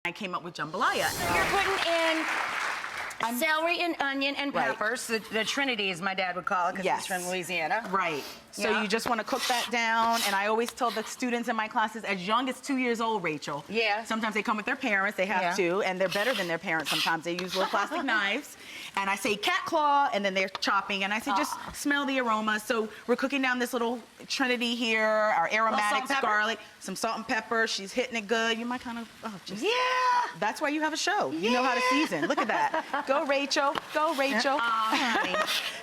I came up with jambalaya. You're putting in celery and onion and peppers. The Trinity, as my dad would call it, because he's from Louisiana. Right. So you just want to cook that down. And I always tell the students in my classes, as young as 2 years old, Rachel. Yeah. Sometimes they come with their parents. They have to. And they're better than their parents sometimes. They use little plastic knives. And I say cat claw, and then they're chopping. And I say, just smell the aroma. So we're cooking down this little Trinity here, our aromatics, garlic, some salt and pepper. She's hitting it good. You might kind of, that's why you have a show. You know how to season. Look at that. Go, Rachel. Go, Rachel. Honey.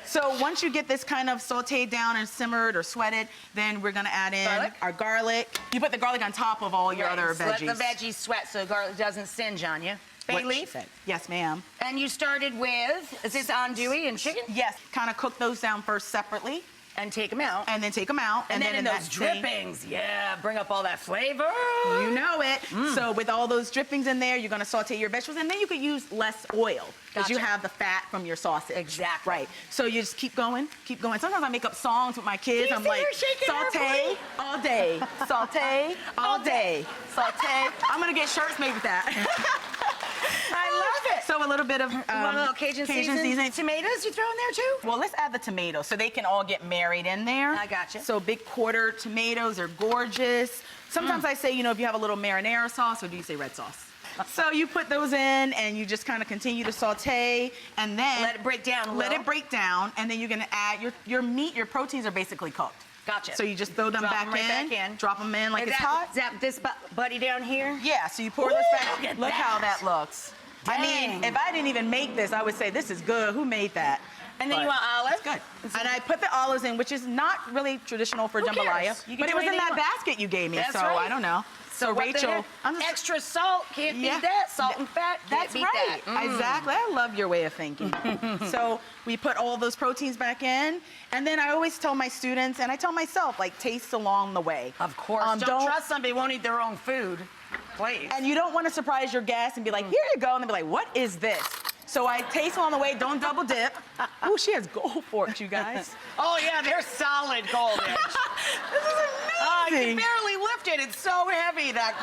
So once you get this kind of sauteed down and simmered or sweated, then we're gonna add in our garlic. You put the garlic on top of all your other veggies. Let the veggies sweat so the garlic doesn't singe on you. Bay leaf? Yes, ma'am. And you started with, is this andouille and chicken? Yes, kind of cook those down first separately. And take them out. And then take them out. And then in those drippings, bring up all that flavor. You know it. So with all those drippings in there, you're gonna saute your vegetables, and then you could use less oil because you have the fat from your sausage. Exactly. Right. So you just keep going, keep going. Sometimes I make up songs with my kids. I'm like, saute all day, saute all day, saute. I'm gonna get shirts made with that. I love it. So a little bit of Cajun seasoning. Tomatoes you throw in there too? Well, let's add the tomatoes so they can all get married in there. I gotcha. So big quarter tomatoes are gorgeous. Sometimes I say, you know, if you have a little marinara sauce, or do you say red sauce? So you put those in and you just kind of continue to saute and then let it break down a little. Let it break down, and then you're gonna add your meat, your proteins are basically cooked. Gotcha. So you just throw them back in. Drop them in like it's hot. Is that this buddy down here? Yeah, so you pour this back. Look how that looks. Dang. I mean, if I didn't even make this, I would say this is good. Who made that? And then you want olives? It's good. And I put the olives in, which is not really traditional for jambalaya. But it was in that basket you gave me, so I don't know. So Rachel, extra salt, can't beat that. Salt and fat, that's right. Exactly. I love your way of thinking. So we put all those proteins back in, and then I always tell my students, and I tell myself, like, taste along the way. Of course. Don't trust somebody who won't eat their own food. Please. And you don't want to surprise your guests and be like, here you go, and they'll be like, what is this? So I taste along the way, don't double dip. Oh, she has gold forks, you guys. Oh yeah, they're solid gold edge. This is amazing. I can barely lift it, it's so heavy, that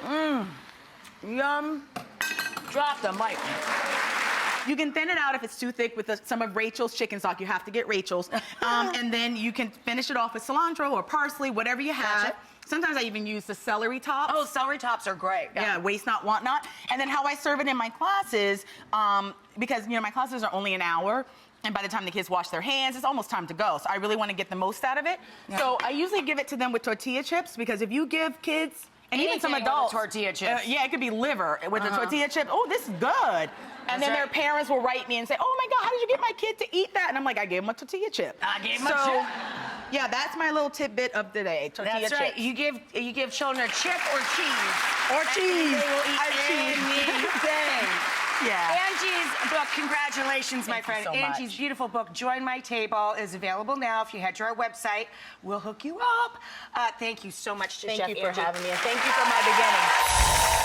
gold. Yum. Drop the mic. You can thin it out if it's too thick with some of Rachel's chicken stock. You have to get Rachel's. And then you can finish it off with cilantro or parsley, whatever you have. Gotcha. Sometimes I even use the celery tops. Oh, celery tops are great. Yeah, waste not, want not. And then how I serve it in my classes, because, you know, my classes are only an hour, and by the time the kids wash their hands, it's almost time to go. So I really want to get the most out of it. Yeah. So I usually give it to them with tortilla chips, because if you give kids, and even some adults, tortilla chips. Yeah, it could be liver with the tortilla chip. Oh, this is good. And then their parents will write me and say, oh my God, how did you get my kid to eat that? And I'm like, I gave him a tortilla chip. I gave him a chip. Yeah, that's my little tidbit of the day. Tortilla chips. That's right. You give children a chip or cheese. Or cheese. They will eat anything. Yeah. Angie's book, congratulations, my friend. Thank you so much. Angie's beautiful book, Join My Table, is available now. If you head to our website, we'll hook you up. Thank you so much to Chef Angie. Thank you for having me, and thank you for my beginning.